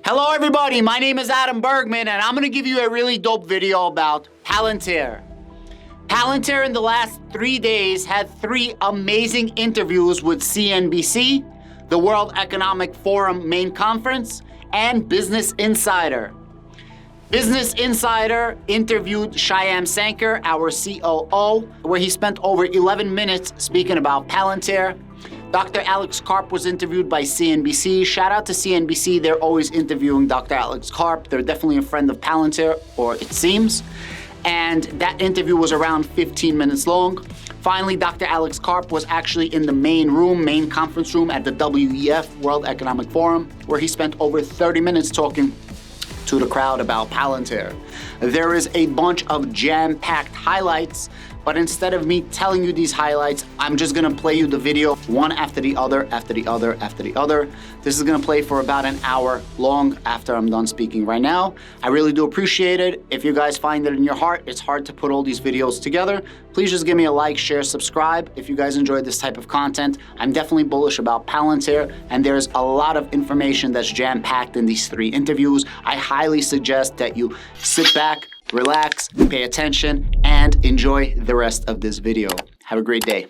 Hello everybody, my name is Adam Bergman and I'm going to give you a really dope video about Palantir. Palantir in the last 3 days had 3 amazing interviews with CNBC, the World Economic Forum main conference, and Business Insider. Business Insider interviewed Shyam Sankar, our COO, where he spent over 11 minutes speaking about Palantir. Dr. Alex Karp was interviewed by CNBC. Shout out to CNBC, they're always interviewing Dr. Alex Karp. They're definitely a friend of Palantir, or it seems. And that interview was around 15 minutes long. Finally, Dr. Alex Karp was actually in the main conference room at the WEF, World Economic Forum, where he spent over 30 minutes talking to the crowd about Palantir. There is a bunch of jam-packed highlights, but instead of me telling you these highlights, I'm just gonna play you the video one after the other, after the other, after the other. This is gonna play for about an hour long after I'm done speaking right now. I really do appreciate it. If you guys find it in your heart, it's hard to put all these videos together, please just give me a like, share, subscribe. If you guys enjoyed this type of content, I'm definitely bullish about Palantir, and there's a lot of information that's jam-packed in these 3 interviews. I highly suggest that you sit back, relax, pay attention, and enjoy the rest of this video. Have a great day.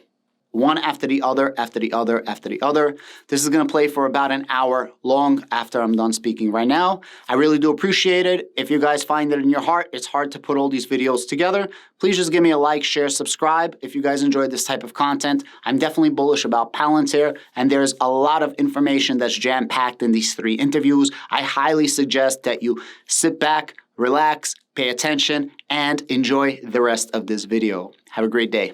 One after the other, after the other, after the other. This is gonna play for about an hour long after I'm done speaking right now. I really do appreciate it. If you guys find it in your heart, it's hard to put all these videos together, please just give me a like, share, subscribe. If you guys enjoyed this type of content, I'm definitely bullish about Palantir, and there's a lot of information that's jam-packed in these 3 interviews. I highly suggest that you sit back, relax, pay attention, and enjoy the rest of this video. Have a great day.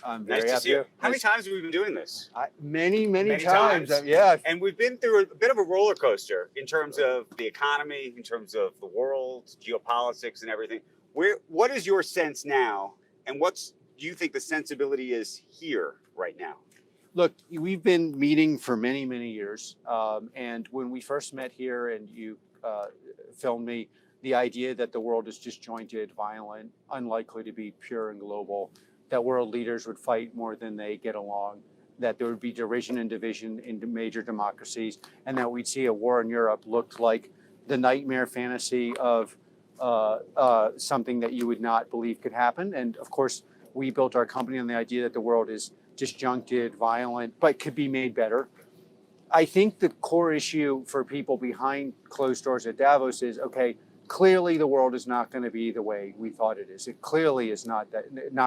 I'm very Nice to happy. see you. How many times have we been doing this? Many times. Yeah. And we've been through a bit of a roller coaster in terms of the economy, in terms of the world, geopolitics, and everything. What is your sense now, and do you think the sensibility is here right now? Look, we've been meeting for many years. And when we first met here and you filmed me, the idea that the world is disjointed, violent, unlikely to be pure and global, that world leaders would fight more than they get along, that there would be derision and division into major democracies, and that we'd see a war in Europe looked like the nightmare fantasy of something that you would not believe could happen. And of course, we built our company on the idea that the world is disjuncted, violent, but could be made better. I think the core issue for people behind closed doors at Davos is, okay, clearly the world is not going to be the way we thought it is. It clearly is not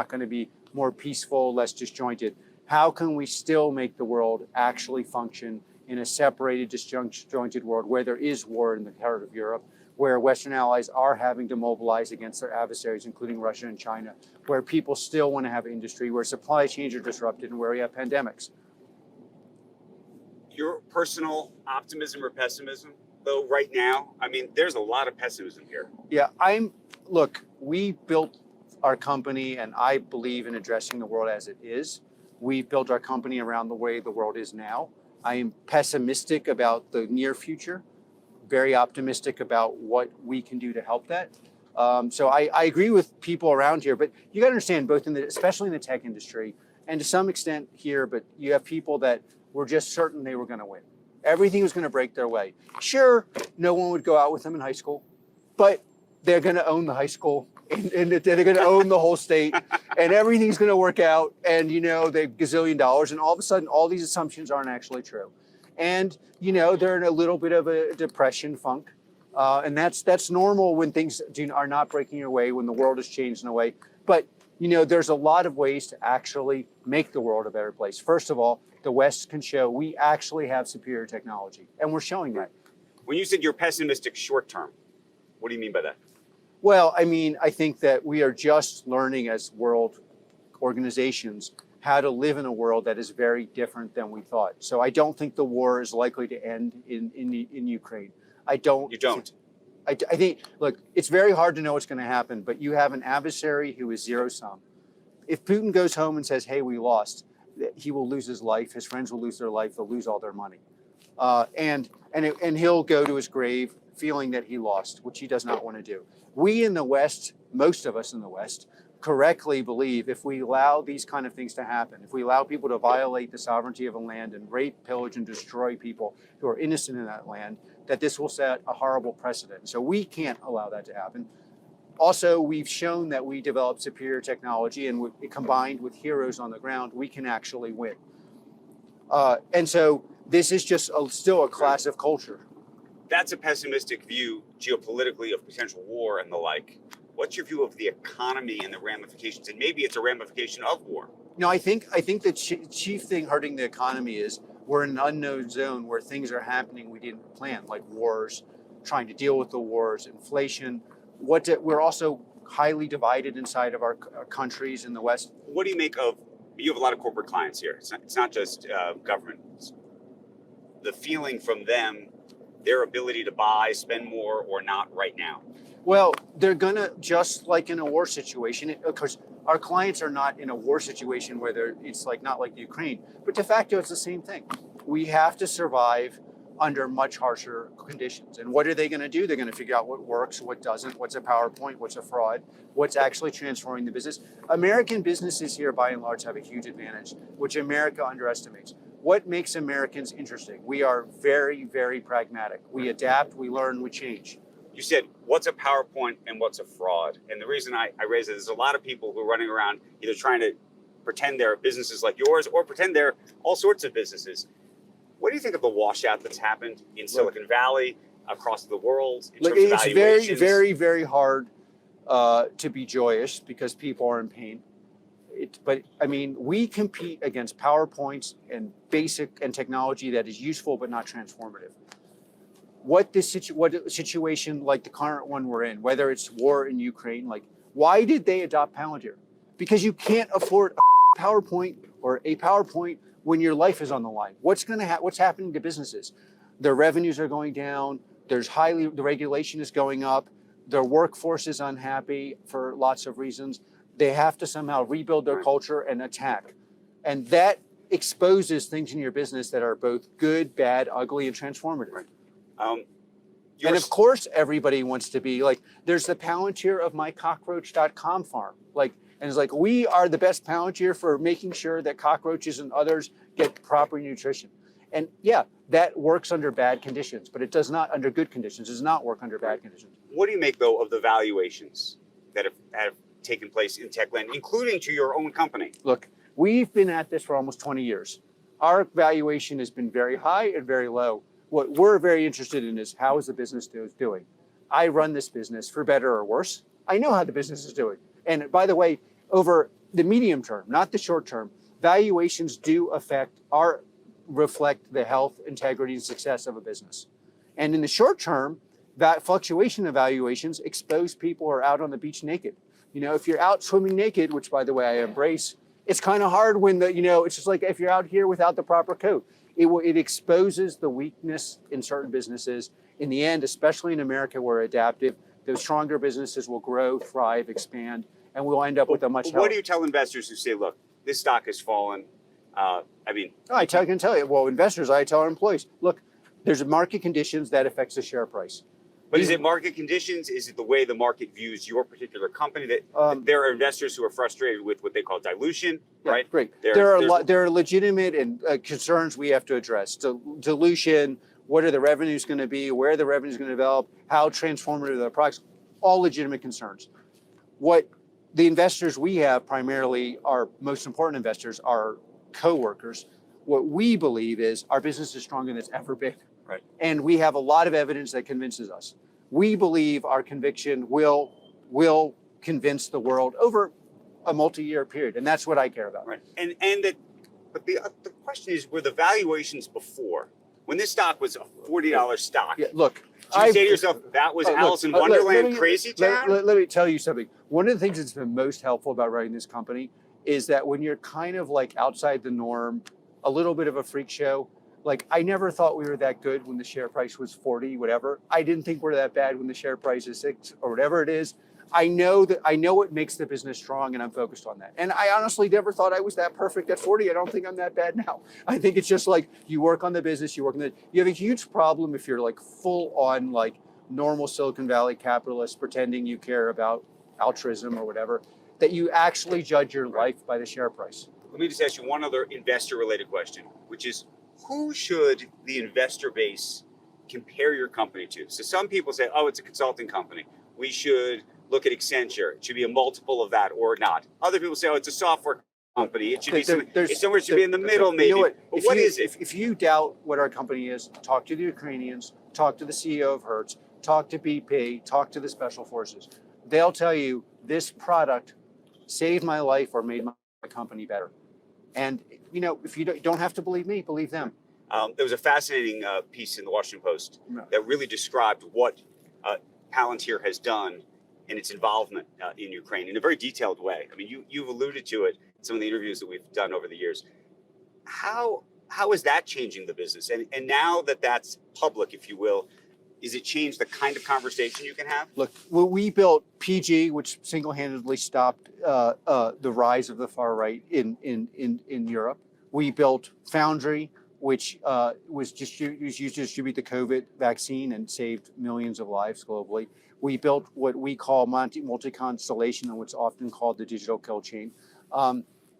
going to be more peaceful, less disjointed. How can we still make the world actually function in a separated, disjointed world where there is war in the heart of Europe, where Western allies are having to mobilize against their adversaries, including Russia and China, where people still want to have industry, where supply chains are disrupted, and where we have pandemics? Your personal optimism or pessimism, though, right now, I mean, there's a lot of pessimism here. Yeah, look, we built our company, and I believe in addressing the world as it is. We built our company around the way the world is now. I am pessimistic about the near future, very optimistic about what we can do to help that. So I agree with people around here, but you got to understand, especially in the tech industry, and to some extent here, but you have people that were just certain they were going to win. Everything was going to break their way. Sure, no one would go out with them in high school, but they're going to own the high school, and they're going to own the whole state, and everything's going to work out, and they're gazillion dollars, and all of a sudden, all these assumptions aren't actually true. And, they're in a little bit of a depression funk, and that's normal when things are not breaking your way, when the world has changed in a way. But, there's a lot of ways to actually make the world a better place. First of all, the West can show we actually have superior technology, and we're showing that. When you said you're pessimistic short term, what do you mean by that? Well, I think that we are just learning as world organizations how to live in a world that is very different than we thought. So I don't think the war is likely to end in Ukraine. I don't. You don't? I think, look, it's very hard to know what's going to happen, but you have an adversary who is zero-sum. If Putin goes home and says, hey, we lost, he will lose his life, his friends will lose their life, they'll lose all their money. And he'll go to his grave feeling that he lost, which he does not want to do. We in the West, most of us in the West, correctly believe if we allow these kind of things to happen, if we allow people to violate the sovereignty of a land and rape, pillage, and destroy people who are innocent in that land, that this will set a horrible precedent. So we can't allow that to happen. Also, we've shown that we develop superior technology, and combined with heroes on the ground, we can actually win. And so this is just still a class of culture. That's a pessimistic view geopolitically of potential war and the like. What's your view of the economy and the ramifications? And maybe it's a ramification of war. No, I think the chief thing hurting the economy is we're in an unknown zone where things are happening we didn't plan, like wars, trying to deal with the wars, inflation. We're also highly divided inside of our countries in the West. What do you make of, you have a lot of corporate clients here. It's not just government. The feeling from them, their ability to buy, spend more or not right now. Well, they're gonna, just like in a war situation, of course, our clients are not in a war situation where it's like not like Ukraine, but de facto it's the same thing. We have to survive under much harsher conditions. And what are they gonna do? They're gonna figure out what works, what doesn't, what's a PowerPoint, what's a fraud, what's actually transforming the business. American businesses here, by and large, have a huge advantage, which America underestimates. What makes Americans interesting? We are very, very pragmatic. We adapt, we learn, we change. You said, what's a PowerPoint and what's a fraud? And the reason I raise it is there's a lot of people who are running around either trying to pretend they're businesses like yours or pretend they're all sorts of businesses. What do you think of the washout that's happened in Silicon Valley, across the world, in terms of it's valuations? very, very, very hard to be joyous because people are in pain. But I mean, we compete against PowerPoints and basic and technology that is useful but not transformative. What situation like the current one we're in, whether it's war in Ukraine, like why did they adopt Palantir? Because you can't afford a PowerPoint or a PowerPoint when your life is on the line. What's happening to businesses? Their revenues are going down. The regulation is going up. Their workforce is unhappy for lots of reasons. They have to somehow rebuild their culture and attack. And that exposes things in your business that are both good, bad, ugly, and transformative. And of course, everybody wants to be like, there's the Palantir of mycockroach.com farm. And it's like, we are the best Palantir for making sure that cockroaches and others get proper nutrition. And yeah, that works under bad conditions, but it does not under good conditions. It does not work under bad conditions. What do you make, though, of the valuations that have taken place in tech land, including to your own company? Look, we've been at this for almost 20 years. Our valuation has been very high and very low. What we're very interested in is how is the business doing? I run this business for better or worse. I know how the business is doing. And by the way, over the medium term, not the short term, valuations do reflect the health, integrity, and success of a business. And in the short term, that fluctuation of valuations expose people who are out on the beach naked. You know, if you're out swimming naked, which by the way I embrace, it's kind of hard when it's just like if you're out here without the proper coat. It exposes the weakness in certain businesses. In the end, especially in America, we're adaptive. Those stronger businesses will grow, thrive, expand, and we'll end up with a much. What do you tell investors who say, "Look, this stock has fallen"? I can tell you. Well, investors, I tell our employees, look, there's market conditions that affects the share price. But is it market conditions? Is it the way the market views your particular company? That there are investors who are frustrated with what they call dilution, right? Great. There are legitimate and concerns we have to address. Dilution. What are the revenues going to be? Where are the revenues going to develop? How transformative are the products? All legitimate concerns. What the investors we have, primarily our most important investors, are co-workers. What we believe is our business is stronger than it's ever been. Right. And we have a lot of evidence that convinces us. We believe our conviction will convince the world over a multi-year period, and that's what I care about. Right. But the question is, were the valuations before, when this stock was a $40 stock? Yeah, look, did you say to yourself that was Alice in Wonderland crazy town? Let me tell you something. One of the things that's been most helpful about running this company is that when you're kind of like outside the norm, a little bit of a freak show. Like, I never thought we were that good when the share price was 40, whatever. I didn't think we're that bad when the share price is 6 or whatever it is. I know what makes the business strong, and I'm focused on that. And I honestly never thought I was that perfect at 40. I don't think I'm that bad now. I think it's just like you work on the business, you have a huge problem if you're like full on like normal Silicon Valley capitalist pretending you care about altruism or whatever. that you actually judge your life by the share price. Let me just ask you one other investor-related question, which is, who should the investor base compare your company to? So some people say, oh, it's a consulting company. We should look at Accenture. It should be a multiple of that or not. Other people say, oh, it's a software company. It should be somewhere should be in the middle, maybe. You know what? But what is it? If you doubt what our company is, talk to the Ukrainians, talk to the CEO of Hertz, talk to BP, talk to the Special Forces. They'll tell you this product saved my life or made my company better. And you know, if you don't have to believe me, believe them. There was a fascinating piece in the Washington Post No. that really described what Palantir has done in its involvement in Ukraine in a very detailed way. I mean, you've alluded to it in some of the interviews that we've done over the years. How is that changing the business? And now that that's public, if you will, is it changed the kind of conversation you can have? Look, well, we built PG, which single-handedly stopped the rise of the far right in Europe. We built Foundry, which was used to distribute the COVID vaccine and saved millions of lives globally. We built what we call multi-constellation, and what's often called the digital kill chain.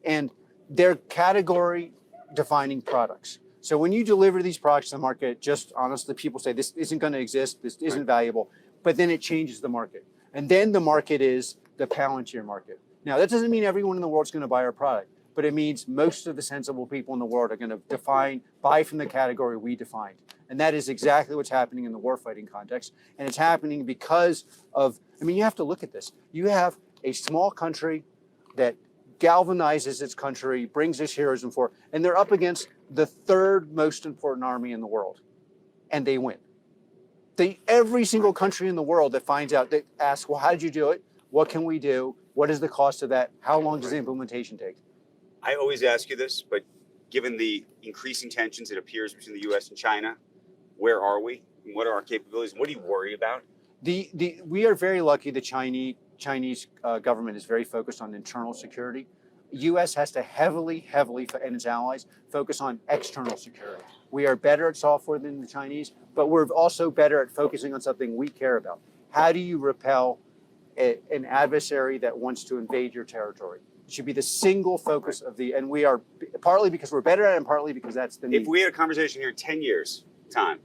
And they're category-defining products. So when you deliver these products to the market, just honestly, people say this isn't going to exist, this isn't valuable, but then it changes the market. And then the market is the Palantir market. Now, that doesn't mean everyone in the world is going to buy our product, but it means most of the sensible people in the world are going to buy from the category we defined. And that is exactly what's happening in the warfighting context. And it's happening because of, I mean, you have to look at this. You have a small country that galvanizes its country, brings its heroism forward, and they're up against the third most important army in the world, and they win. Every single country in the world that finds out, that asks, well, how did you do it? What can we do? What is the cost of that? How long does the implementation take? I always ask you this, but given the increasing tensions, it appears, between the U.S. and China, where are we? What are our capabilities? What do you worry about? We are very lucky. The Chinese government is very focused on internal security. U.S. has to heavily, and its allies, focus on external security. We are better at software than the Chinese, but we're also better at focusing on something we care about. How do you repel an adversary that wants to invade your territory? It should be the single focus of and we are, partly because we're better at it and partly because that's the need. If we had a conversation here in 10 years' time,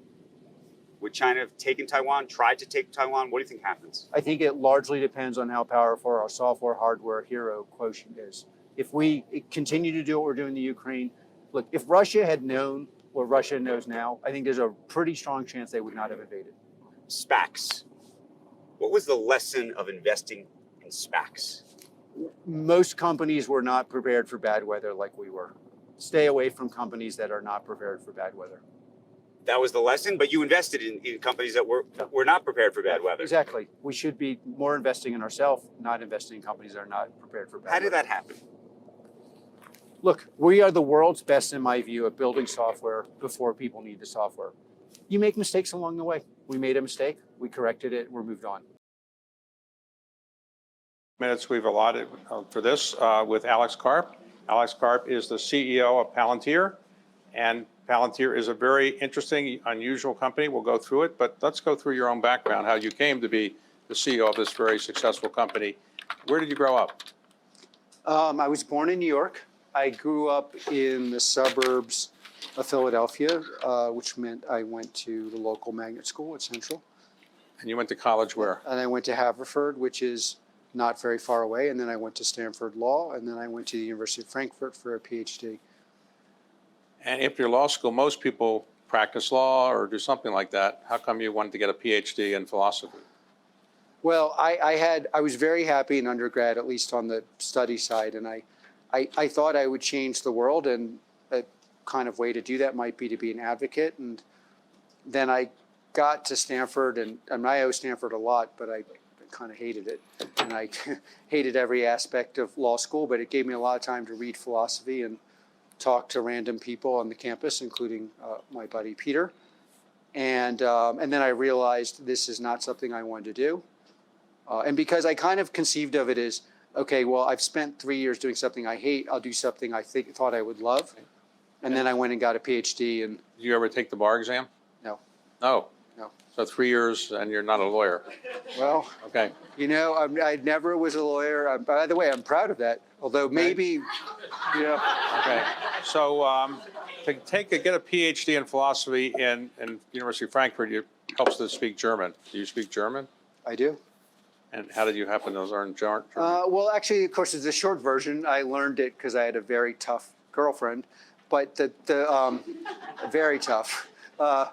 would China have taken Taiwan, tried to take Taiwan? What do you think happens? I think it largely depends on how powerful our software, hardware, hero quotient is. If we continue to do what we're doing in the Ukraine, look, if Russia had known what Russia knows now, I think there's a pretty strong chance they would not have invaded. SPACs. What was the lesson of investing in SPACs? Most companies were not prepared for bad weather like we were. Stay away from companies that are not prepared for bad weather. That was the lesson, but you invested in companies that were not prepared for bad weather. Exactly. We should be more investing in ourselves, not investing in companies that are not prepared for bad weather. How did that happen? Look, we are the world's best, in my view, at building software before people need the software. You make mistakes along the way. We made a mistake, we corrected it, we're moved on. Minutes we've allotted for this with Alex Karp. Alex Karp is the CEO of Palantir, and Palantir is a very interesting, unusual company. We'll go through it, but let's go through your own background, how you came to be the CEO of this very successful company. Where did you grow up? I was born in New York. I grew up in the suburbs of Philadelphia, which meant I went to the local magnet school at Central. And you went to college where? And I went to Haverford, which is not very far away. And then I went to Stanford Law, and then I went to the University of Frankfurt for a PhD. And after your law school, most people practice law or do something like that. How come you wanted to get a PhD in philosophy? Well, I was very happy in undergrad, at least on the study side, and I thought I would change the world, and a kind of way to do that might be to be an advocate. And then I got to Stanford, and I owe Stanford a lot, but I kind of hated it. And I hated every aspect of law school, but it gave me a lot of time to read philosophy and talk to random people on the campus, including my buddy Peter. And then I realized this is not something I wanted to do. And because I kind of conceived of it as, okay, well, I've spent 3 years doing something I hate. I'll do something I thought I would love. And then I went and got a PhD. And Did you ever take the bar exam? no. No. No. So 3 years and you're not a lawyer. Well, Okay. you know, I never was a lawyer. By the way, I'm proud of that. Although maybe, you know, Okay. So to get a PhD in philosophy in University of Frankfurt, it helps to speak German. Do you speak German? I do. And how did you happen to learn German? Well, actually, of course, it's a short version. I learned it because I had a very tough girlfriend, but very tough. But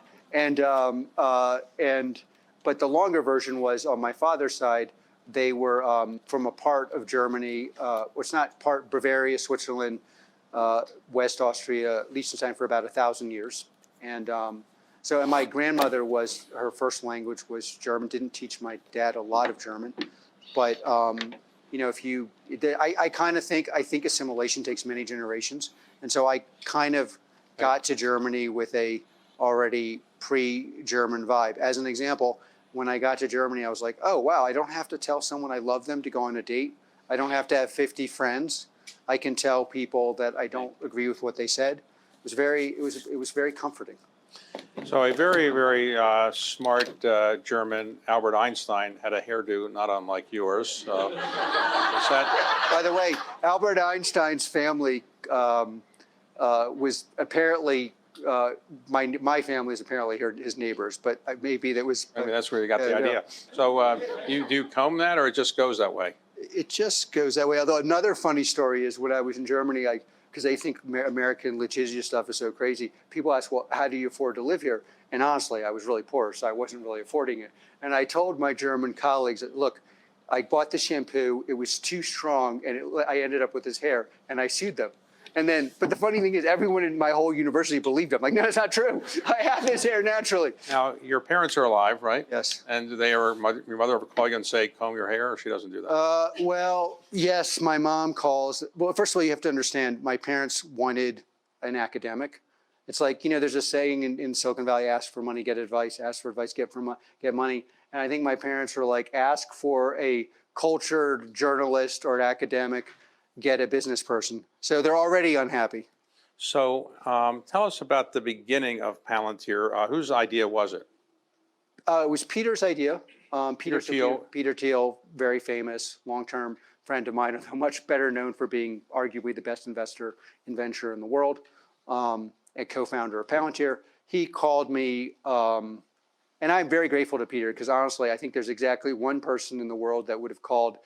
the longer version was on my father's side. They were from a part of Germany, it's not part Bavaria, Switzerland, West Austria, Liechtenstein for about 1,000 years. And and my grandmother her first language was German. Didn't teach my dad a lot of German, but you know, I think assimilation takes many generations, and so I kind of got to Germany with a already pre-German vibe. As an example, when I got to Germany, I was like, oh wow, I don't have to tell someone I love them to go on a date. I don't have to have 50 friends. I can tell people that I don't agree with what they said. It was very comforting. So a very, very smart German, Albert Einstein, had a hairdo not unlike yours. Is that? By the way, Albert Einstein's family was apparently, my family is apparently his neighbors, but maybe that was. I mean, that's where you got the idea. So do you comb that, or it just goes that way? It just goes that way. Although another funny story is when I was in Germany, because they think American litigious stuff is so crazy. People ask, well, how do you afford to live here? And honestly, I was really poor, so I wasn't really affording it. And I told my German colleagues that, look, I bought the shampoo, it was too strong, and I ended up with this hair, and I sued them. And then, but the funny thing is, everyone in my whole university believed them. Like, no, that's not true. I have this hair naturally. Now, your parents are alive, right? Yes. And your mother ever call you and say, comb your hair, or she doesn't do that? Well, yes, my mom calls. Well, first of all, you have to understand, my parents wanted an academic. It's like, you know, there's a saying in Silicon Valley, ask for money, get advice, ask for advice, get money. And I think my parents were like, ask for a cultured journalist or an academic, get a business person. So they're already unhappy. So tell us about the beginning of Palantir. Whose idea was it? It was Peter's idea. Peter Thiel. Peter Thiel, very famous, long-term friend of mine, although much better known for being arguably the best investor in venture in the world, a co-founder of Palantir. He called me, and I'm very grateful to Peter because honestly, I think there's exactly one person in the world that would have called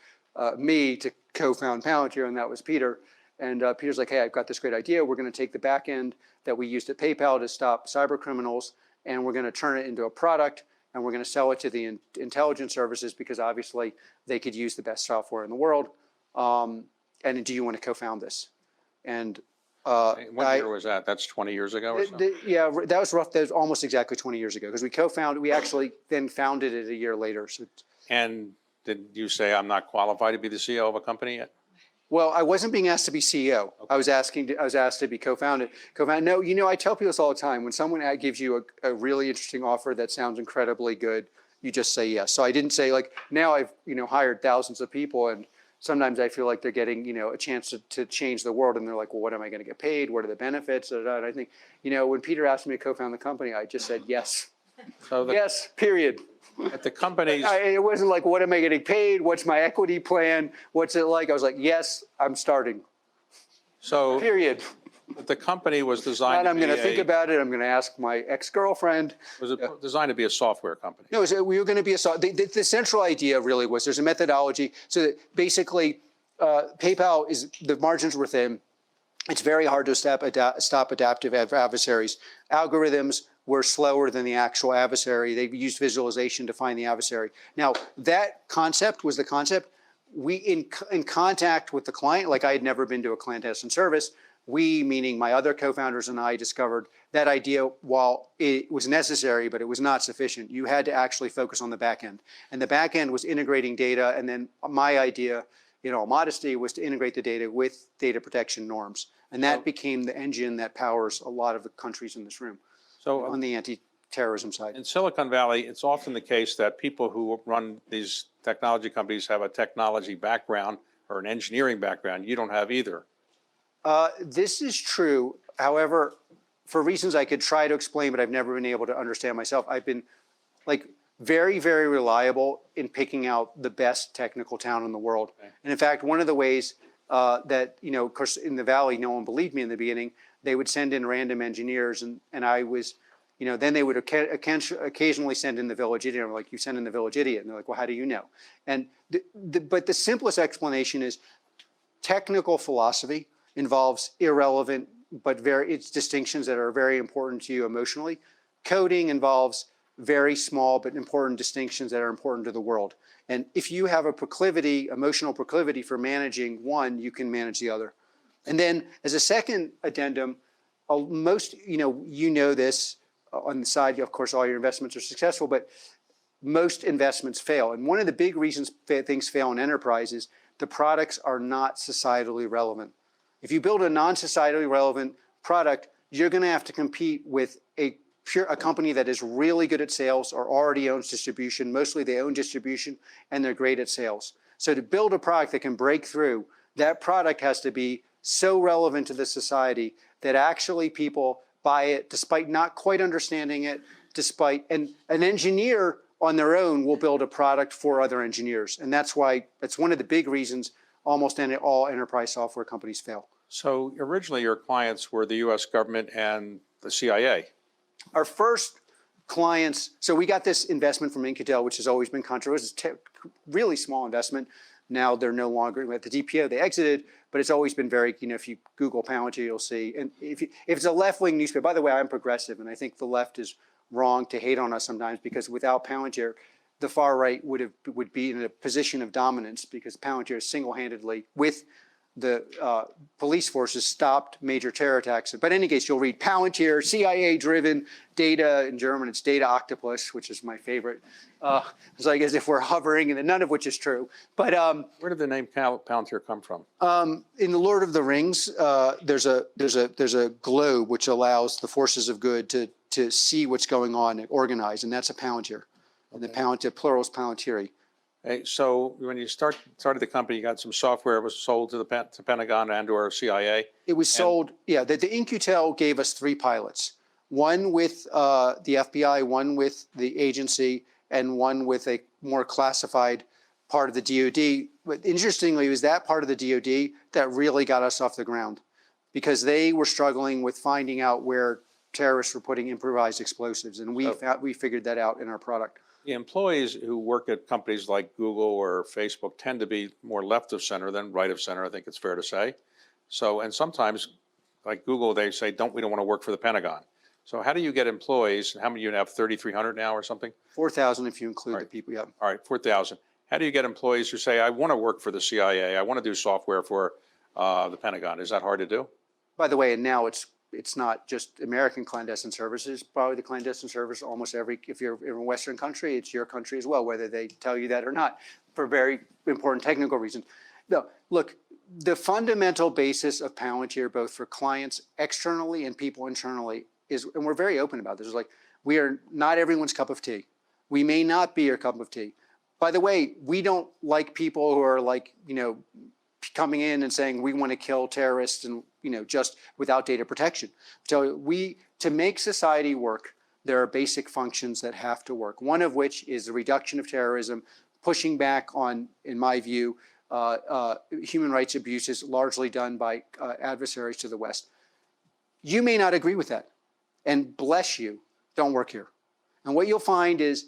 me to co-found Palantir, and that was Peter. And Peter's like, hey, I've got this great idea. We're going to take the back end that we used at PayPal to stop cyber criminals, and we're going to turn it into a product, and we're going to sell it to the intelligence services because obviously they could use the best software in the world. And do you want to co-found this? And what year was that? That's 20 years ago or so? Yeah, that was rough. That was almost exactly 20 years ago because we co-founded. We actually then founded it a year later. So. And did you say I'm not qualified to be the CEO of a company yet? Well, I wasn't being asked to be CEO. Okay. I was asked to be co-founded. No, you know, I tell people this all the time. When someone gives you a really interesting offer that sounds incredibly good, you just say yes. So I didn't say like, now I've, you know, hired thousands of people and sometimes I feel like they're getting, you know, a chance to change the world and they're like, well, what am I going to get paid? What are the benefits? And I think, you know, when Peter asked me to co-found the company, I just said yes. So yes, period. At the companies, it wasn't like, what am I getting paid? What's my equity plan? What's it like? I was like, yes, I'm starting. So period. The company was designed. And I'm going to think about it. I'm going to ask my ex-girlfriend. Was it designed to be a software company? No, we were going to be the central idea really was there's a methodology. So that basically, PayPal is the margins were thin. It's very hard to stop adaptive adversaries. Algorithms were slower than the actual adversary. They used visualization to find the adversary. Now, that concept was the concept. We, in contact with the client, like I had never been to a clandestine service, we, meaning my other co-founders and I, discovered that idea while it was necessary, but it was not sufficient. You had to actually focus on the back end. And the back end was integrating data. And then my idea, in all modesty, was to integrate the data with data protection norms. And that became the engine that powers a lot of the countries in this room. So on the anti-terrorism side. In Silicon Valley, it's often the case that people who run these technology companies have a technology background or an engineering background. You don't have either. This is true. However, for reasons I could try to explain, but I've never been able to understand myself, I've been like very, very reliable in picking out the best technical talent in the world. Okay. And in fact, one of the ways that, of course, in the Valley, no one believed me in the beginning. They would send in random engineers, and I was, then they would occasionally send in the village idiot. I'm like, you send in the village idiot. And they're like, well, how do you know? And but the simplest explanation is technical philosophy involves irrelevant, but it's distinctions that are very important to you emotionally. Coding involves very small but important distinctions that are important to the world. And if you have a proclivity, emotional proclivity for managing one, you can manage the other. And then as a second addendum, most, this on the side, of course, all your investments are successful, but most investments fail. And one of the big reasons things fail in enterprise is the products are not societally relevant. If you build a non-societally relevant product, you're going to have to compete with a company that is really good at sales or already owns distribution. Mostly they own distribution and they're great at sales. So to build a product that can break through, that product has to be so relevant to the society that actually people buy it despite not quite understanding it, and an engineer on their own will build a product for other engineers. And that's why, that's one of the big reasons almost all enterprise software companies fail. So originally your clients were the US government and the CIA. Our first clients, so we got this investment from Incutel, which has always been controversial. It's a really small investment. Now they're no longer at the DPO, they exited, but it's always been very, if you Google Palantir, you'll see. And if it's a left-wing newspaper, by the way, I'm progressive, and I think the left is wrong to hate on us sometimes, because without Palantir, the far right would be in a position of dominance, because Palantir single-handedly, with the police forces, stopped major terror attacks. But in any case, you'll read Palantir, CIA-driven data. In German, it's data octopus, which is my favorite. It's like as if we're hovering, and none of which is true. But where did the name Palantir come from? In the Lord of the Rings, there's a globe which allows the forces of good to see what's going on and organize, and that's a Palantir. And the Palantir, plural is Palantiri. Hey, so when you started the company, you got some software that was sold to the Pentagon and/or CIA. It was sold, yeah. The Incutel gave us 3 pilots, one with the FBI, one with the agency, and one with a more classified part of the DoD. But interestingly, it was that part of the DoD that really got us off the ground, because they were struggling with finding out where terrorists were putting improvised explosives, and we figured that out in our product. The employees who work at companies like Google or Facebook tend to be more left of center than right of center, I think it's fair to say. So, and sometimes, like Google, they say, we don't want to work for the Pentagon. So how do you get employees, how many you have, 3,300 now or something? 4,000 if you include the people, yeah. All right, 4,000. How do you get employees who say, I want to work for the CIA, I want to do software for the Pentagon? Is that hard to do? By the way, and now it's not just American clandestine services, probably the clandestine service almost if you're in a Western country, it's your country as well, whether they tell you that or not, for very important technical reasons. No, look, the fundamental basis of Palantir, both for clients externally and people internally, is, and we're very open about this, is like, we are not everyone's cup of tea. We may not be your cup of tea. By the way, we don't like people who are like, coming in and saying we want to kill terrorists and just without data protection. So to make society work, there are basic functions that have to work. One of which is the reduction of terrorism, pushing back on, in my view, human rights abuses largely done by adversaries to the West. You may not agree with that, and bless you, don't work here. And what you'll find is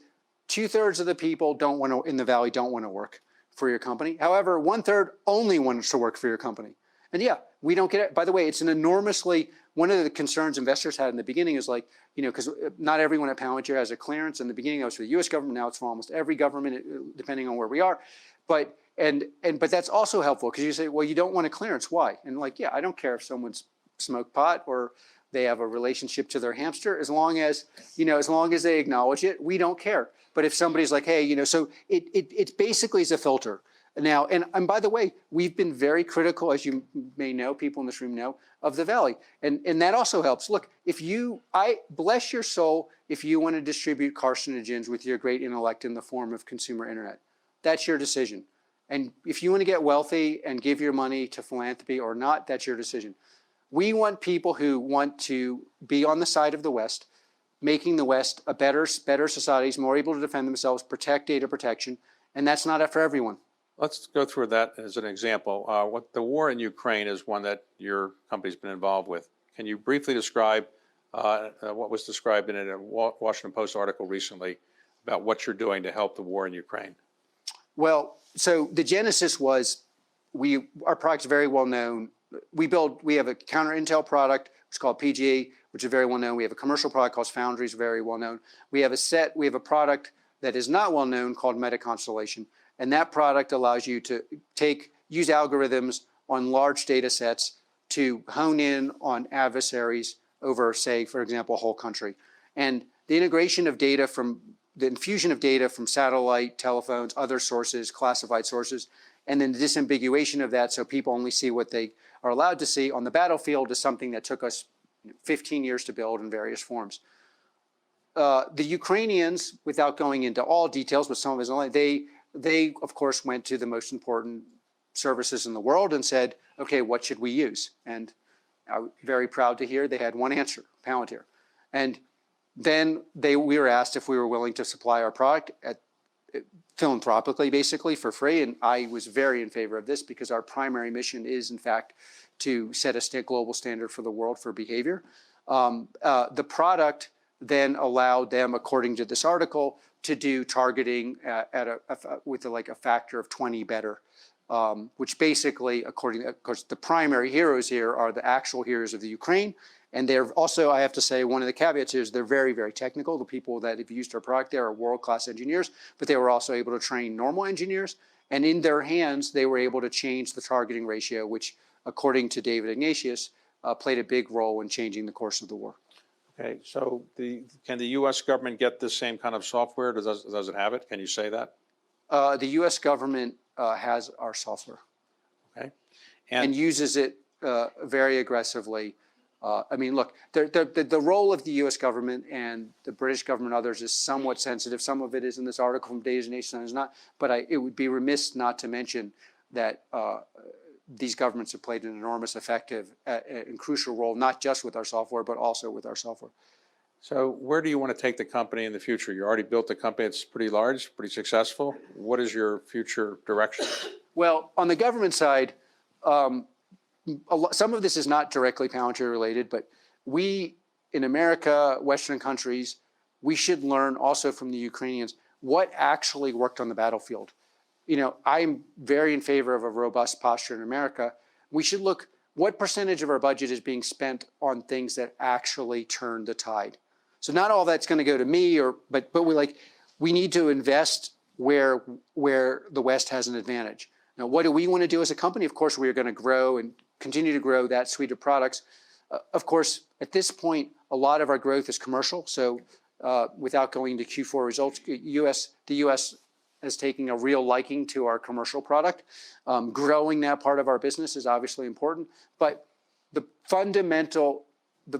2/3 of the people in the Valley don't want to work for your company. However, 1/3 only wants to work for your company. And yeah, we don't get it. By the way, it's an enormously, one of the concerns investors had in the beginning is like, because not everyone at Palantir has a clearance. In the beginning, it was for the US government. Now it's for almost every government, depending on where we are. But that's also helpful, because you say, well, you don't want a clearance. Why? And like, yeah, I don't care if someone's smoked pot or they have a relationship to their hamster, as long as they acknowledge it, we don't care. But if somebody's like, hey, so it basically is a filter. Now, and by the way, we've been very critical, as you may know, people in this room know, of the Valley. And that also helps. Look, I bless your soul if you want to distribute carcinogens with your great intellect in the form of consumer internet. That's your decision. And if you want to get wealthy and give your money to philanthropy or not, that's your decision. We want people who want to be on the side of the West, making the West a better societies, more able to defend themselves, protect data protection, and that's not for everyone. Let's go through that as an example. What the war in Ukraine is one that your company's been involved with. Can you briefly describe what was described in a Washington Post article recently about what you're doing to help the war in Ukraine? Well, so the genesis was our product's very well known. We have a counter intel product, it's called PGE, which is very well known. We have a commercial product called Foundries, very well known. We have a product that is not well known called MetaConstellation. And that product allows you to use algorithms on large data sets to hone in on adversaries over, say, for example, a whole country. And the integration of data the infusion of data from satellite, telephones, other sources, classified sources, and then the disambiguation of that so people only see what they are allowed to see on the battlefield is something that took us 15 years to build in various forms. The Ukrainians, without going into all details, but some of it, they of course went to the most important services in the world and said, okay, what should we use? And I'm very proud to hear they had one answer, Palantir. And then we were asked if we were willing to supply our product philanthropically, basically for free. And I was very in favor of this because our primary mission is, in fact, to set a global standard for the world for behavior. The product then allowed them, according to this article, to do targeting with a factor of 20 better, which basically, of course, the primary heroes here are the actual heroes of the Ukraine. And they're also, I have to say, one of the caveats is they're very, very technical. The people that have used our product there are world-class engineers, but they were also able to train normal engineers. And in their hands, they were able to change the targeting ratio, which, according to David Ignatius, played a big role in changing the course of the war. Okay, so can the U.S. government get this same kind of software? Does it have it? Can you say that? The U.S. government has our software. Okay, and uses it very aggressively. I mean, look, the role of the U.S. government and the British government, others, is somewhat sensitive. Some of it is in this article from Days and Nations, some is not. But it would be remiss not to mention that these governments have played an enormous, effective, and crucial role, not just with our software, but also with our software. So where do you want to take the company in the future? You already built a company that's pretty large, pretty successful. What is your future direction? Well, on the government side, some of this is not directly Palantir related, but we in America, Western countries, we should learn also from the Ukrainians what actually worked on the battlefield. You know, I'm very in favor of a robust posture in America. We should look what percentage of our budget is being spent on things that actually turn the tide. So not all that's going to go to me, but we need to invest where the West has an advantage. Now, what do we want to do as a company? Of course, we are going to grow and continue to grow that suite of products. Of course, at this point, a lot of our growth is commercial. So without going into Q4 results, the U.S. is taking a real liking to our commercial product. Growing that part of our business is obviously important. But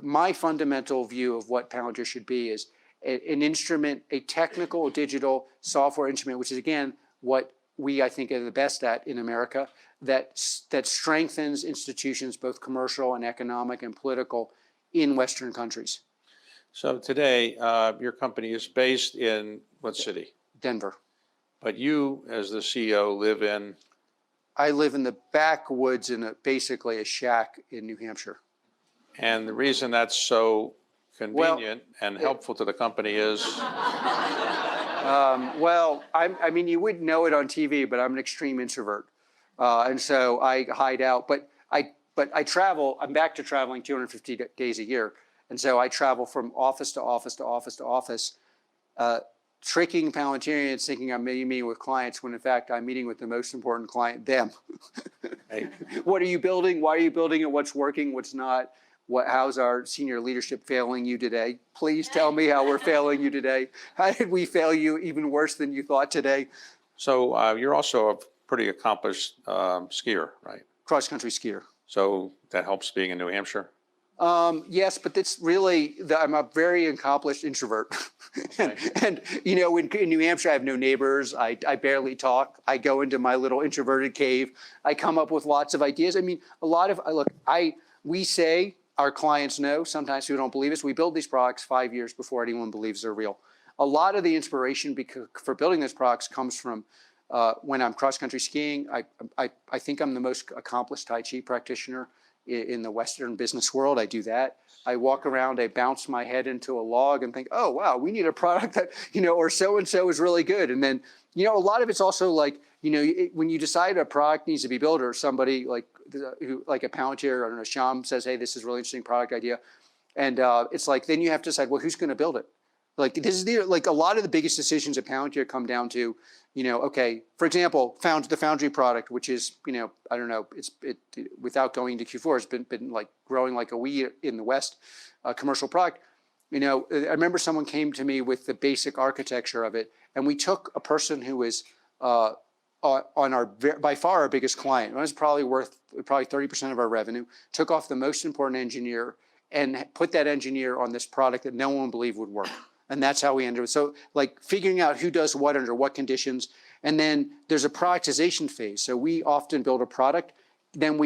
my fundamental view of what Palantir should be is an instrument, a technical digital software instrument, which is, again, what I think, are the best at in America, that strengthens institutions, both commercial and economic and political, in Western countries. So today, your company is based in what city? Denver. But you, as the CEO, live in? I live in the backwoods in basically a shack in New Hampshire. And the reason that's so convenient and helpful to the company is? I mean, you wouldn't know it on TV, but I'm an extreme introvert. And so I hide out. But I travel. I'm back to traveling 250 days a year. And so I travel from office to office to office to office, tricking Palantirians thinking I'm meeting with clients when, in fact, I'm meeting with the most important client, them. Hey. What are you building? Why are you building it? What's working? What's not? How's our senior leadership failing you today? Please tell me how we're failing you today. How did we fail you even worse than you thought today? So you're also a pretty accomplished skier, right? Cross-country skier. So that helps being in New Hampshire? Yes, but it's really, I'm a very accomplished introvert. and you know, in New Hampshire, I have no neighbors. I barely talk. I go into my little introverted cave. I come up with lots of ideas. I mean, we say our clients know, sometimes who don't believe us, we build these products 5 years before anyone believes they're real. A lot of the inspiration for building these products comes from when I'm cross-country skiing. I think I'm the most accomplished Tai Chi practitioner in the Western business world. I do that. I walk around, I bounce my head into a log and think, oh, wow, we need a product that, or so-and-so is really good. And then, a lot of it's also like, when you decide a product needs to be built, or somebody like a Palantir, I don't know, Shyam says, hey, this is a really interesting product idea. And it's like, then you have to decide, well, who's going to build it? Like, this is like a lot of the biggest decisions at Palantir come down to, okay, for example, the Foundry product, which is, I don't know, without going into Q4, it's been like growing like a weed in the West, commercial product. I remember someone came to me with the basic architecture of it, and we took a person who was on our, by far our biggest client. It was probably worth 30% of our revenue, took off the most important engineer and put that engineer on this product that no one believed would work. And that's how we ended it. So like figuring out who does what under what conditions. And then there's a productization phase. So we often build a product, then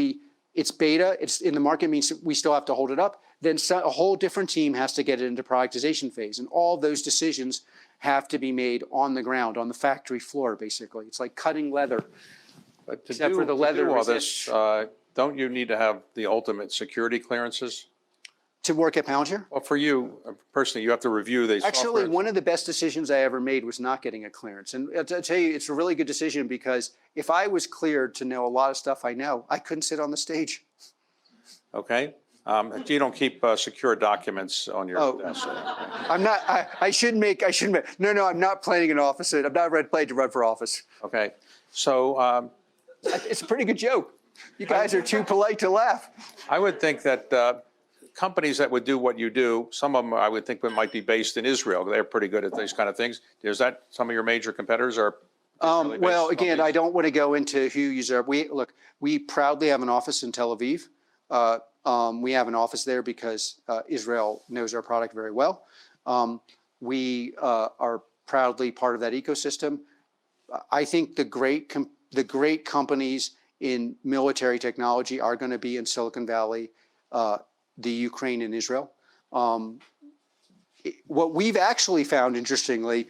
it's beta, it's in the market, means we still have to hold it up. Then a whole different team has to get it into productization phase. And all those decisions have to be made on the ground, on the factory floor, basically. It's like cutting leather. But Except for the leather to do all resists. this, don't you need to have the ultimate security clearances? To work at Palantir? Well, for you personally, you have to review these Actually, software. one of the best decisions I ever made was not getting a clearance. And I'll tell you, it's a really good decision, because if I was cleared to know a lot of stuff I know, I couldn't sit on the stage. Okay. You don't keep secure documents on your desk. I'm not, I shouldn't make, no, I'm not planning an office. I'm not planning to run for office. Okay. So It's a pretty good joke. You guys are too polite to laugh. I would think that companies that would do what you do, some of them I would think might be based in Israel. They're pretty good at these kind of things. Is that some of your major competitors are? Well, again, I don't want to go into who use our, we proudly have an office in Tel Aviv. We have an office there because Israel knows our product very well. We are proudly part of that ecosystem. I think the great companies in military technology are going to be in Silicon Valley, the Ukraine and Israel. What we've actually found, interestingly,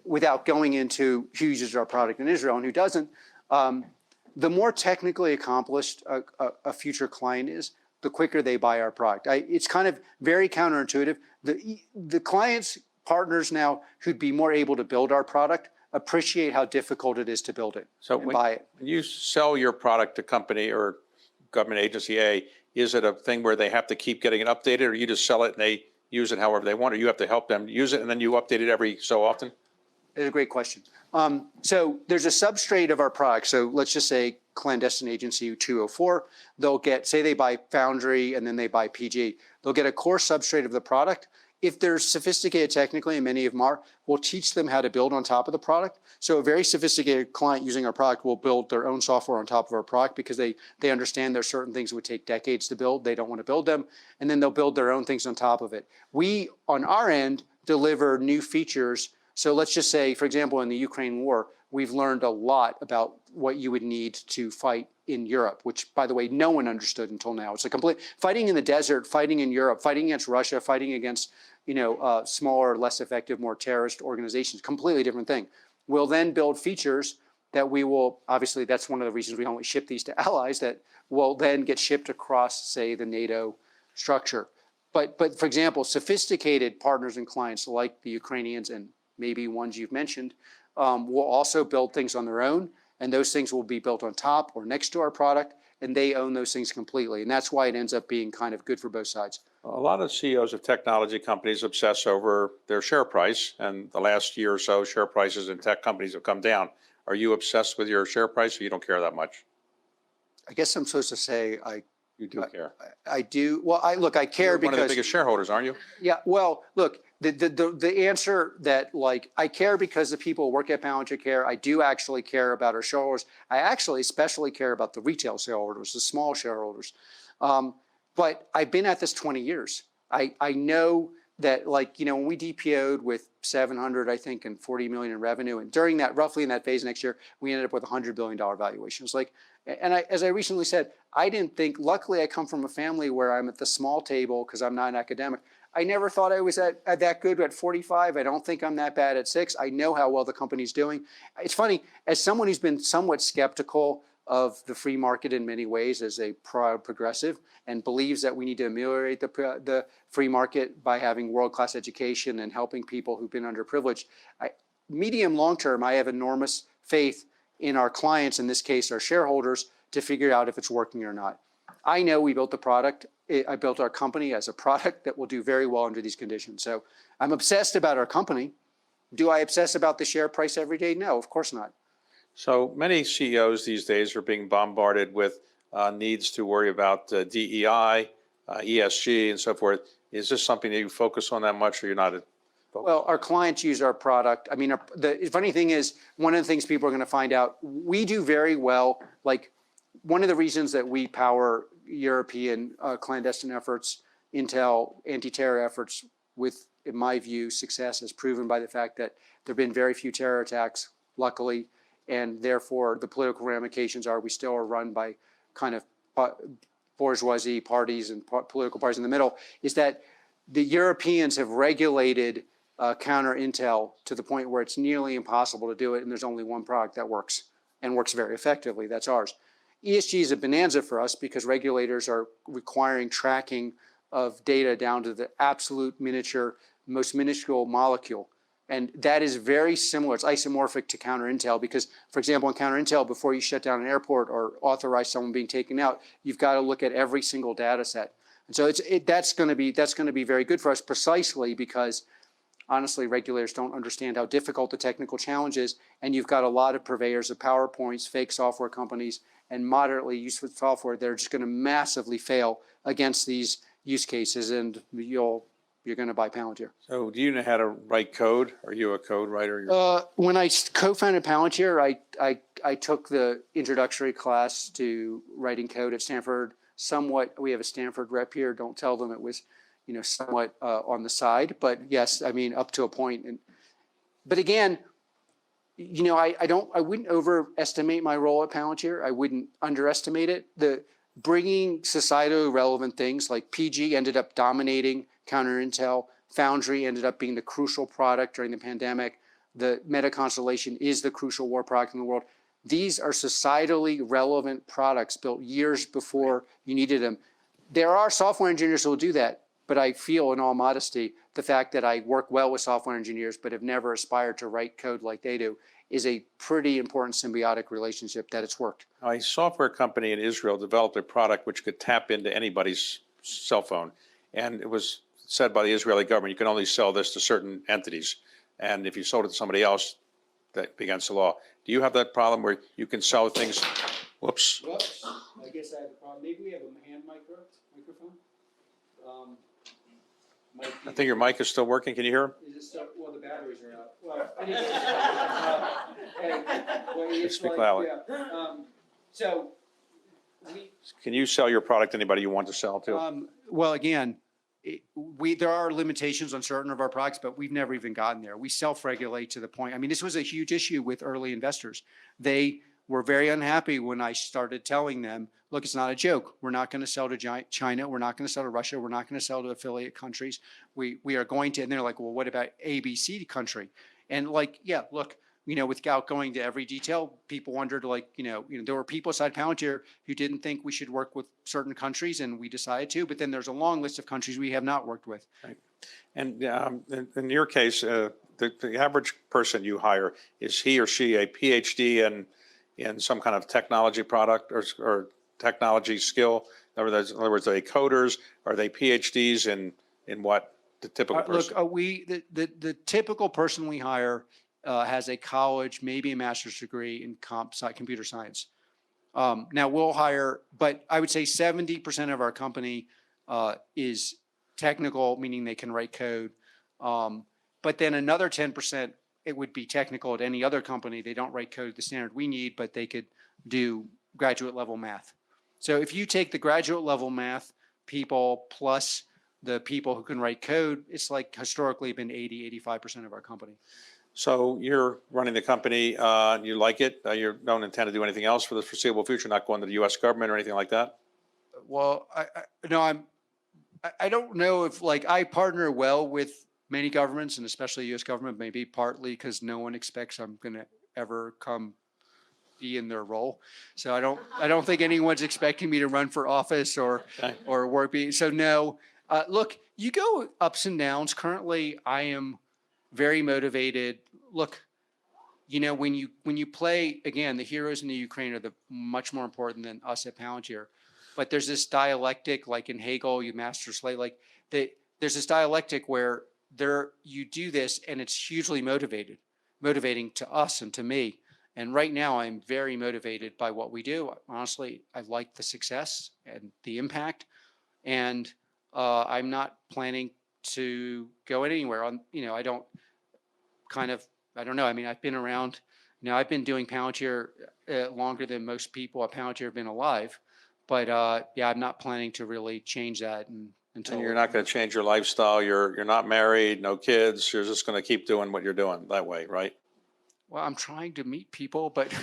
without going into who uses our product in Israel and who doesn't, the more technically accomplished a future client is, the quicker they buy our product. It's kind of very counterintuitive. The clients, partners now who'd be more able to build our product appreciate how difficult it is to build it and buy it. When you sell your product to company or government agency A, is it a thing where they have to keep getting it updated, or you just sell it and they use it however they want, or you have to help them use it and then you update it every so often? It's a great question. So there's a substrate of our product. So let's just say clandestine agency 204, they'll get, say they buy Foundry and then they buy PG, they'll get a core substrate of the product. If they're sophisticated technically, and many of them are, we'll teach them how to build on top of the product. So a very sophisticated client using our product will build their own software on top of our product, because they understand there's certain things that would take decades to build. They don't want to build them. And then they'll build their own things on top of it. We, on our end, deliver new features. So let's just say, for example, in the Ukraine war, we've learned a lot about what you would need to fight in Europe, which, by the way, no one understood until now. It's a complete, fighting in the desert, fighting in Europe, fighting against Russia, fighting against, smaller, less effective, more terrorist organizations, completely different thing. We'll then build features that we will, obviously, that's one of the reasons we only ship these to allies, that will then get shipped across, say, the NATO structure. But for example, sophisticated partners and clients like the Ukrainians and maybe ones you've mentioned, will also build things on their own, and those things will be built on top or next to our product, and they own those things completely. And that's why it ends up being kind of good for both sides. A lot of CEOs of technology companies obsess over their share price, and the last year or so, share prices in tech companies have come down. Are you obsessed with your share price, or you don't care that much? I guess I'm supposed to say You do care. I do. Well, I care You're because one of the biggest shareholders, aren't you? Yeah, well, look, the answer that, like, I care because the people who work at Palantir care. I do actually care about our shareholders. I actually especially care about the retail shareholders, the small shareholders. But I've been at this 20 years. I know that like, when we DPO'd with 700, I think, and 40 million in revenue, and during that, roughly in that phase next year, we ended up with $100 billion valuation. It's like, and as I recently said, I didn't think, luckily I come from a family where I'm at the small table because I'm not an academic. I never thought I was at that good at 45. I don't think I'm that bad at 6. I know how well the company's doing. It's funny, as someone who's been somewhat skeptical of the free market in many ways as a proud progressive and believes that we need to ameliorate the free market by having world-class education and helping people who've been underprivileged. Medium long term, I have enormous faith in our clients, in this case our shareholders, to figure out if it's working or not. I know we built the product. I built our company as a product that will do very well under these conditions. So I'm obsessed about our company. Do I obsess about the share price every day? No, of course not. So many CEOs these days are being bombarded with needs to worry about DEI, ESG, and so forth. Is this something that you focus on that much, or you're not? Well, our clients use our product. I mean, the funny thing is, one of the things people are going to find out, we do very well. Like, one of the reasons that we power European clandestine efforts, intel, anti-terror efforts with, in my view, success is proven by the fact that there have been very few terror attacks, luckily, and therefore the political ramifications are we still are run by kind of bourgeoisie parties and political parties in the middle, is that the Europeans have regulated counter intel to the point where it's nearly impossible to do it, and there's only one product that works and works very effectively. That's ours. ESG is a bonanza for us because regulators are requiring tracking of data down to the absolute miniature, most minuscule molecule. And that is very similar. It's isomorphic to counter intel because, for example, in counter intel, before you shut down an airport or authorize someone being taken out, you've got to look at every single data set. And so that's going to be very good for us, precisely because honestly, regulators don't understand how difficult the technical challenge is, and you've got a lot of purveyors of PowerPoints, fake software companies, and moderately useful software that are just going to massively fail against these use cases, and you're going to buy Palantir. So do you know how to write code? Are you a code writer? When I co-founded Palantir, I took the introductory class to writing code at Stanford. Somewhat, we have a Stanford rep here. Don't tell them it was, somewhat on the side, but yes, I mean up to a point. But again, I wouldn't overestimate my role at Palantir. I wouldn't underestimate it. The bringing societally relevant things like PG ended up dominating counter intel. Foundry ended up being the crucial product during the pandemic. The Meta Constellation is the crucial war product in the world. These are societally relevant products built years before you needed them. There are software engineers who will do that, but I feel, in all modesty, the fact that I work well with software engineers but have never aspired to write code like they do is a pretty important symbiotic relationship that it's worked. A software company in Israel developed a product which could tap into anybody's cell phone. And it was said by the Israeli government, you can only sell this to certain entities. And if you sold it to somebody else, that be against the law. Do you have that problem where you can sell things? Whoops. Whoops. I guess I have a problem. Maybe we have a hand microphone. I think your mic is still working. Can you hear him? Is it still, well, the batteries are out. Well, anyway, Speak loudly. So, can you sell your product to anybody you want to sell to? well, again, there are limitations on certain of our products, but we've never even gotten there. We self-regulate to the point. I mean, this was a huge issue with early investors. They were very unhappy when I started telling them, look, it's not a joke. We're not going to sell to China. We're not going to sell to Russia. We're not going to sell to affiliate countries. We are going to, and they're like, well, what about ABC country? And like, yeah, look, without going to every detail, people wondered, like, there were people inside Palantir who didn't think we should work with certain countries, and we decided to. But then there's a long list of countries we have not worked with. Right. And in your case, the average person you hire, is he or she a PhD in some kind of technology product or technology skill? In other words, are they coders? Are they PhDs in what? The typical person. Look, the typical person we hire has a college, maybe a master's degree in computer science. Now we'll hire, but I would say 70% of our company is technical, meaning they can write code. But then another 10%, it would be technical at any other company. They don't write code at the standard we need, but they could do graduate level math. So if you take the graduate level math people plus the people who can write code, it's like historically been 85% of our company. So you're running the company, you like it, you don't intend to do anything else for the foreseeable future, not going to the US government or anything like that? Well, I don't know if, like, I partner well with many governments and especially US government, maybe partly because no one expects I'm going to ever come be in their role. So I don't think anyone's expecting me to run for office or, Okay. or work. So no, look, you go ups and downs. Currently, I am very motivated. Look, when you play, again, the heroes in the Ukraine are much more important than us at Palantir. But there's this dialectic, like in Hegel, you master slave, there's this dialectic where you do this and it's hugely motivating to us and to me. And right now I'm very motivated by what we do. Honestly, I like the success and the impact, and I'm not planning to go anywhere I don't know. I mean, I've been around, I've been doing Palantir longer than most people at Palantir have been alive. But yeah, I'm not planning to really change that until. And you're not going to change your lifestyle. You're not married, no kids. You're just going to keep doing what you're doing that way, right? Well, I'm trying to meet people, but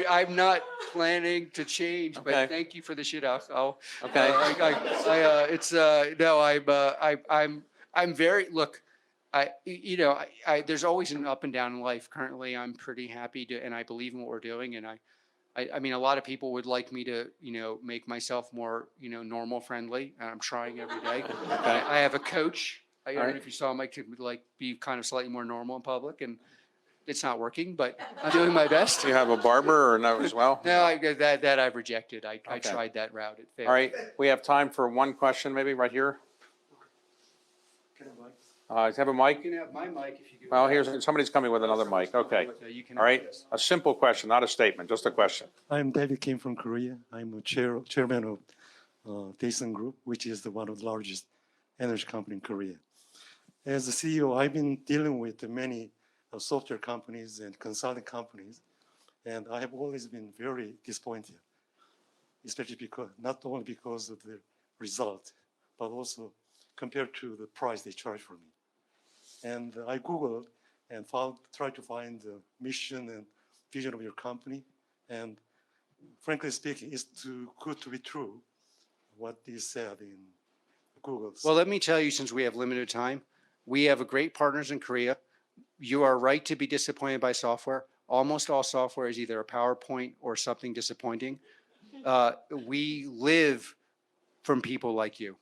I'm not planning to change. Okay. But thank you for the shit out. Okay. I'm very, look, there's always an up and down in life. Currently, I'm pretty happy and I believe in what we're doing. And I mean, a lot of people would like me to, make myself more, normal friendly. And I'm trying every day. Okay. I have a coach. I don't know right. if you saw Mike to be kind of slightly more normal in public, and it's not working, but I'm doing my best. Do you have a barber or no as well? No, that I've rejected. I Okay. tried that route. It failed. All right, we have time for one question, maybe right here. Have a mic? You can have my mic if you do. Well, somebody's coming with another mic. Okay. You can All right, have this. a simple question, not a statement, just a question. I'm David Kim from Korea. I'm a chairman of Daesun Group, which is one of the largest energy company in Korea. As a CEO, I've been dealing with many software companies and consulting companies, and I have always been very disappointed, especially not only because of the result, but also compared to the price they charge for me. And I Googled and tried to find the mission and vision of your company, and frankly speaking, it's too good to be true what is said in Google. Well, let me tell you, since we have limited time, we have great partners in Korea. You are right to be disappointed by software. Almost all software is either a PowerPoint or something disappointing. We live from people like you.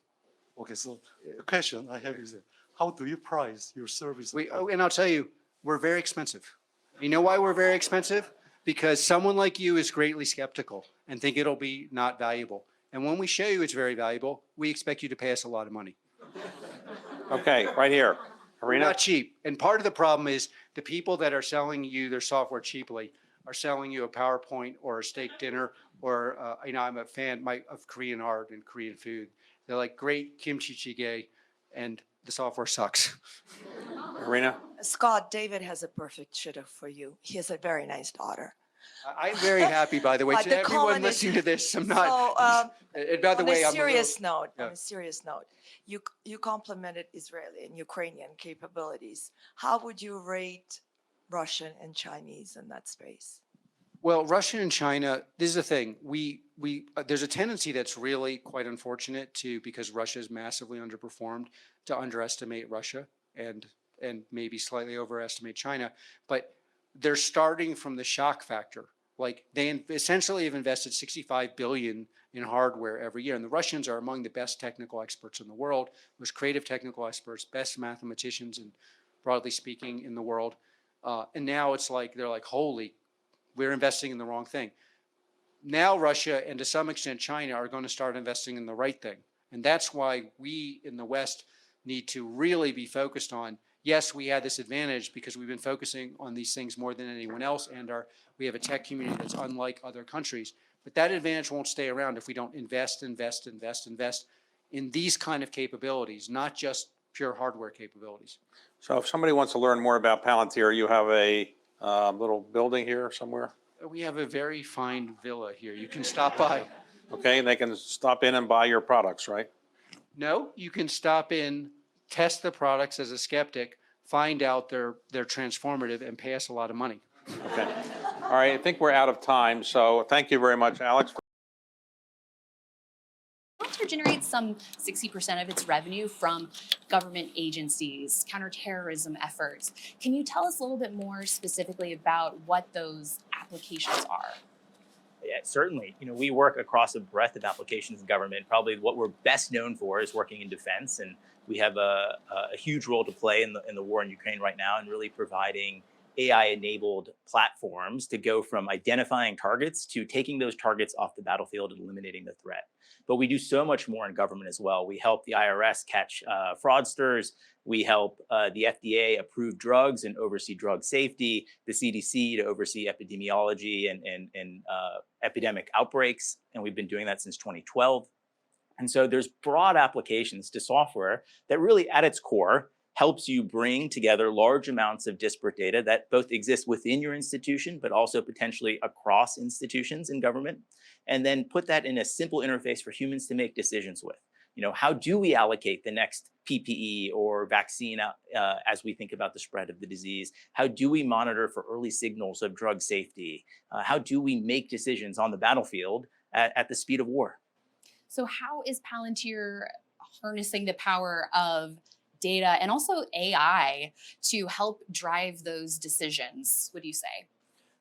Okay, so the question I have is, how do you price your service? And I'll tell you, we're very expensive. You know why we're very expensive? Because someone like you is greatly skeptical and think it'll be not valuable. And when we show you it's very valuable, we expect you to pay us a lot of money. Okay, right here. We're Irina? not cheap. And part of the problem is the people that are selling you their software cheaply are selling you a PowerPoint or a steak dinner or, I'm a fan of Korean art and Korean food. They're like great kimchi jjigae, and the software sucks. Irina? Scott, David has a perfect shitter for you. He has a very nice daughter. I'm very happy, by the way. But To the everyone comment is- listening to this, I'm not. So, And by the on way, a I'm serious note, yeah. on a serious note, you complimented Israeli and Ukrainian capabilities. How would you rate Russian and Chinese in that space? Well, Russia and China, this is the thing. There's a tendency that's really quite unfortunate because Russia is massively underperformed, to underestimate Russia and maybe slightly overestimate China. But they're starting from the shock factor. Like they essentially have invested $65 billion in hardware every year. And the Russians are among the best technical experts in the world, most creative technical experts, best mathematicians, and broadly speaking, in the world. And now it's like, they're like, holy, we're investing in the wrong thing. Now Russia and to some extent China are going to start investing in the right thing. And that's why we in the West need to really be focused on, yes, we had this advantage because we've been focusing on these things more than anyone else, and we have a tech community that's unlike other countries. But that advantage won't stay around if we don't invest in these kind of capabilities, not just pure hardware capabilities. So if somebody wants to learn more about Palantir, you have a little building here somewhere? We have a very fine villa here. You can stop by. Okay, and they can stop in and buy your products, right? No, you can stop in, test the products as a skeptic, find out they're transformative, and pay us a lot of money. Okay. All right, I think we're out of time, so thank you very much, Alex. Palantir generates some 60% of its revenue from government agencies, counterterrorism efforts. Can you tell us a little bit more specifically about what those applications are? Yeah, certainly. We work across a breadth of applications in government. Probably what we're best known for is working in defense, and we have a huge role to play in the war in Ukraine right now, and really providing AI-enabled platforms to go from identifying targets to taking those targets off the battlefield and eliminating the threat. But we do so much more in government as well. We help the IRS catch fraudsters. We help the FDA approve drugs and oversee drug safety, the CDC to oversee epidemiology and epidemic outbreaks. And we've been doing that since 2012. And so there's broad applications to software that really at its core helps you bring together large amounts of disparate data that both exist within your institution, but also potentially across institutions in government, and then put that in a simple interface for humans to make decisions with. How do we allocate the next PPE or vaccine as we think about the spread of the disease? How do we monitor for early signals of drug safety? How do we make decisions on the battlefield at the speed of war? So how is Palantir harnessing the power of data and also AI to help drive those decisions, would you say?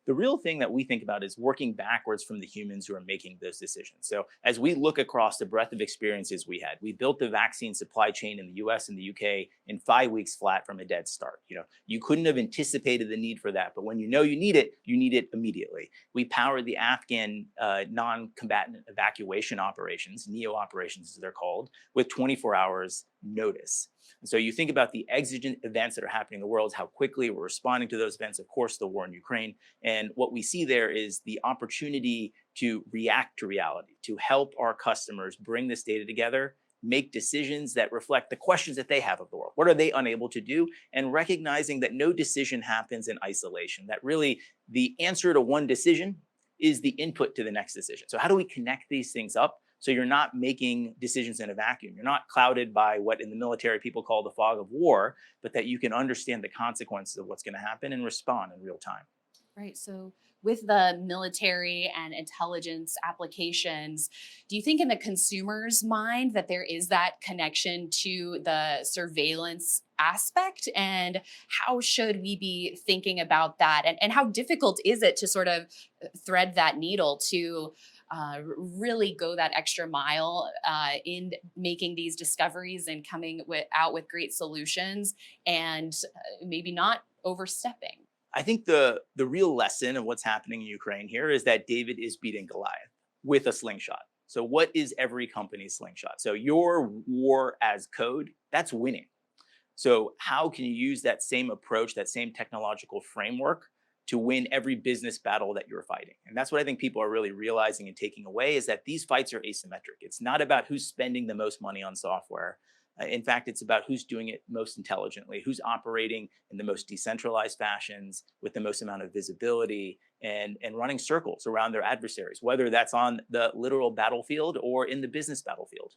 The real thing that we think about is working backwards from the humans who are making those decisions. So as we look across the breadth of experiences we had, we built the vaccine supply chain in the US and the UK in 5 weeks flat from a dead start. You couldn't have anticipated the need for that, but when you need it immediately. We powered the Afghan non-combatant evacuation operations, NEO operations as they're called, with 24 hours notice. And so you think about the exigent events that are happening in the world, how quickly we're responding to those events, of course, the war in Ukraine. And what we see there is the opportunity to react to reality, to help our customers bring this data together, make decisions that reflect the questions that they have of the world. What are they unable to do? And recognizing that no decision happens in isolation, that really the answer to one decision is the input to the next decision. So how do we connect these things up? So you're not making decisions in a vacuum. You're not clouded by what in the military people call the fog of war, but that you can understand the consequences of what's going to happen and respond in real time. Right. So with the military and intelligence applications, do you think in the consumer's mind that there is that connection to the surveillance aspect? And how should we be thinking about that? And how difficult is it to sort of thread that needle to really go that extra mile in making these discoveries and coming out with great solutions and maybe not overstepping? I think the real lesson of what's happening in Ukraine here is that David is beating Goliath with a slingshot. So what is every company's slingshot? So your war as code, that's winning. So how can you use that same approach, that same technological framework to win every business battle that you're fighting? And that's what I think people are really realizing and taking away, is that these fights are asymmetric. It's not about who's spending the most money on software. In fact, it's about who's doing it most intelligently, who's operating in the most decentralized fashions with the most amount of visibility and running circles around their adversaries, whether that's on the literal battlefield or in the business battlefield.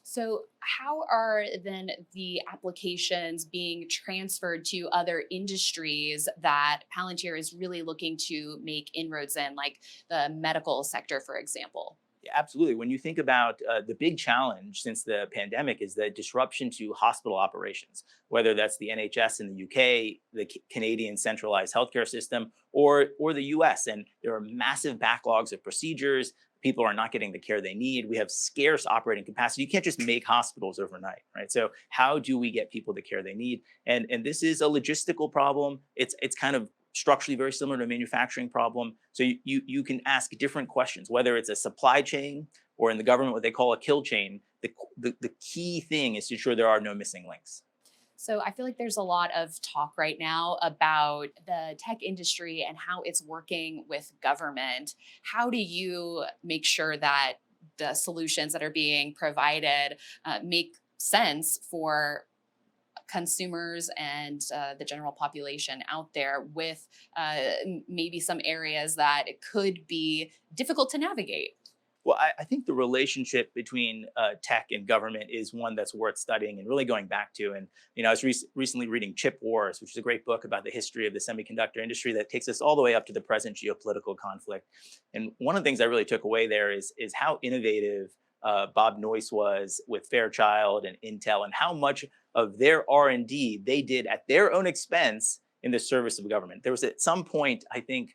So how are then the applications being transferred to other industries that Palantir is really looking to make inroads in, like the medical sector, for example? Yeah, absolutely. When you think about the big challenge since the pandemic is the disruption to hospital operations, whether that's the NHS in the UK, the Canadian centralized healthcare system, or the US. And there are massive backlogs of procedures. People are not getting the care they need. We have scarce operating capacity. You can't just make hospitals overnight, right? So how do we get people the care they need? And this is a logistical problem. It's kind of structurally very similar to a manufacturing problem. So you can ask different questions, whether it's a supply chain or in the government what they call a kill chain. The key thing is to ensure there are no missing links. So I feel like there's a lot of talk right now about the tech industry and how it's working with government. How do you make sure that the solutions that are being provided make sense for consumers and the general population out there, with maybe some areas that it could be difficult to navigate? Well, I think the relationship between tech and government is one that's worth studying and really going back to. And I was recently reading Chip Wars, which is a great book about the history of the semiconductor industry that takes us all the way up to the present geopolitical conflict. And one of the things I really took away there is how innovative Bob Noyce was with Fairchild and Intel, and how much of their R&D they did at their own expense in the service of government. There was at some point, I think,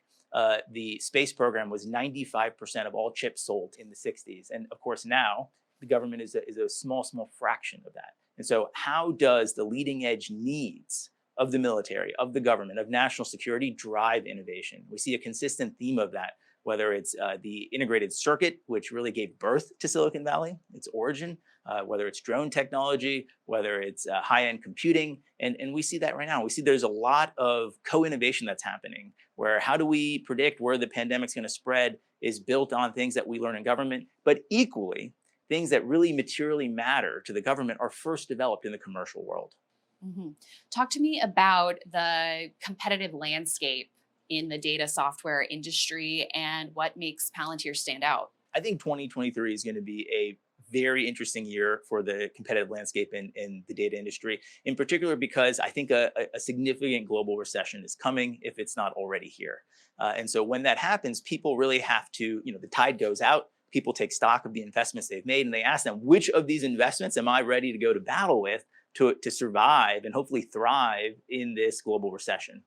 the space program was 95% of all chips sold in the 60s. And of course, now the government is a small fraction of that. And so how does the leading edge needs of the military, of the government, of national security drive innovation? We see a consistent theme of that, whether it's the integrated circuit, which really gave birth to Silicon Valley, its origin, whether it's drone technology, whether it's high-end computing. And we see that right now. We see there's a lot of co-innovation that's happening, where how do we predict where the pandemic's going to spread is built on things that we learn in government, but equally, things that really materially matter to the government are first developed in the commercial world. Mm-hmm. Talk to me about the competitive landscape in the data software industry and what makes Palantir stand out. I think 2023 is going to be a very interesting year for the competitive landscape in the data industry, in particular because I think a significant global recession is coming if it's not already here. And so when that happens, people really have to, the tide goes out, people take stock of the investments they've made, and they ask them, which of these investments am I ready to go to battle with to survive and hopefully thrive in this global recession?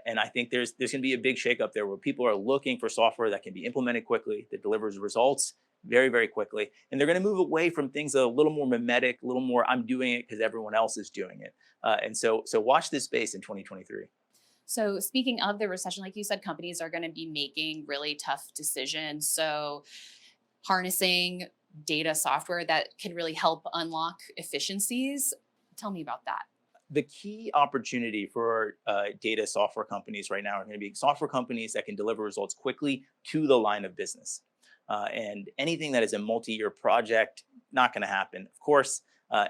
And I think there's going to be a big shakeup there where people are looking for software that can be implemented quickly, that delivers results very, very quickly. And they're going to move away from things that are a little more mimetic, a little more, I'm doing it because everyone else is doing it. And so watch this space in 2023. So speaking of the recession, like you said, companies are going to be making really tough decisions. So harnessing data software that can really help unlock efficiencies. Tell me about that. The key opportunity for data software companies right now are going to be software companies that can deliver results quickly to the line of business. And anything that is a multi-year project, not going to happen, of course.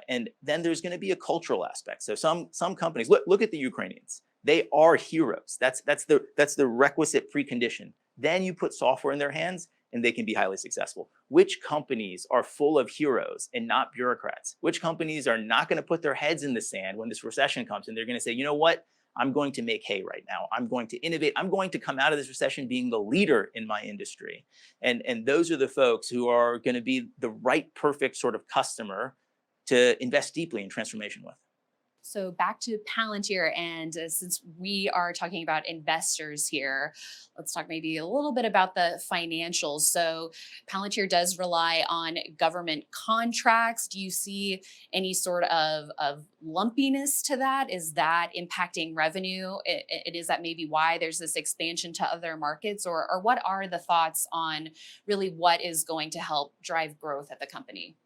And then there's going to be a cultural aspect. So some companies, look at the Ukrainians. They are heroes. That's the requisite precondition. Then you put software in their hands, and they can be highly successful. Which companies are full of heroes and not bureaucrats? Which companies are not going to put their heads in the sand when this recession comes, and they're going to say, you know what? I'm going to make hay right now. I'm going to innovate. I'm going to come out of this recession being the leader in my industry. And those are the folks who are going to be the right, perfect sort of customer to invest deeply in transformation with. So back to Palantir, and since we are talking about investors here, let's talk maybe a little bit about the financials. So Palantir does rely on government contracts. Do you see any sort of lumpiness to that? Is that impacting revenue? Is that maybe why there's this expansion to other markets? Or what are the thoughts on really what is going to help drive growth at the company?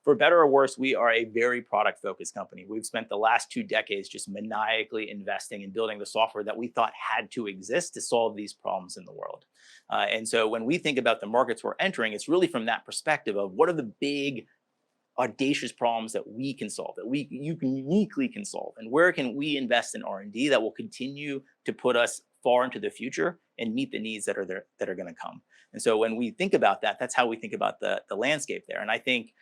For better or worse, we are a very product-focused company. We've spent the last 2 decades just maniacally investing in building the software that we thought had to exist to solve these problems in the world. And so when we think about the markets we're entering, it's really from that perspective of what are the big, audacious problems that we can solve, that we uniquely can solve, and where can we invest in R&D that will continue to put us far into the future and meet the needs that are there, that are going to come. And so when we think about that, that's how we think about the landscape there. And I think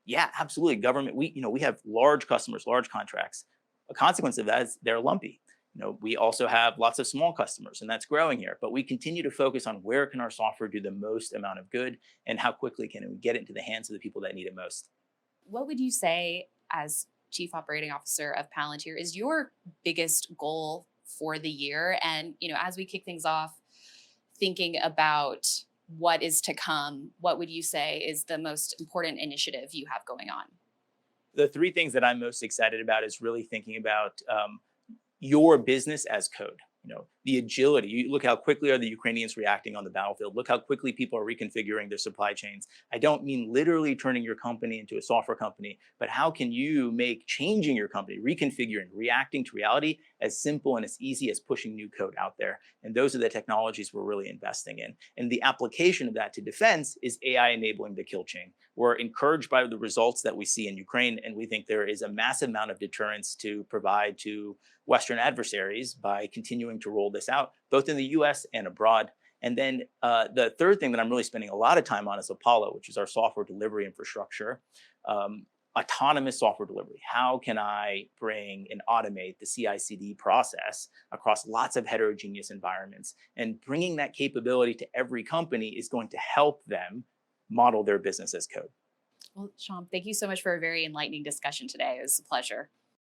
yeah, absolutely. Government, we have large customers, large contracts. A consequence of that is they're lumpy. We also have lots of small customers, and that's growing here. But we continue to focus on where can our software do the most amount of good, and how quickly can we get it into the hands of the people that need it most. What would you say, as Chief Operating Officer of Palantir, is your biggest goal for the year? And as we kick things off, thinking about what is to come, what would you say is the most important initiative you have going on? The 3 things that I'm most excited about is really thinking about your business as code. The agility. You look how quickly are the Ukrainians reacting on the battlefield. Look how quickly people are reconfiguring their supply chains. I don't mean literally turning your company into a software company, but how can you make changing your company, reconfiguring, reacting to reality as simple and as easy as pushing new code out there? And those are the technologies we're really investing in. And the application of that to defense is AI enabling the kill chain. We're encouraged by the results that we see in Ukraine, and we think there is a massive amount of deterrence to provide to Western adversaries by continuing to roll this out, both in the US and abroad. And then the third thing that I'm really spending a lot of time on is Apollo, which is our software delivery infrastructure. Autonomous software delivery. How can I bring and automate the CI/CD process across lots of heterogeneous environments? And bringing that capability to every company is going to help them model their business as code. Well, Sean, thank you so much for a very enlightening discussion today. It was a pleasure.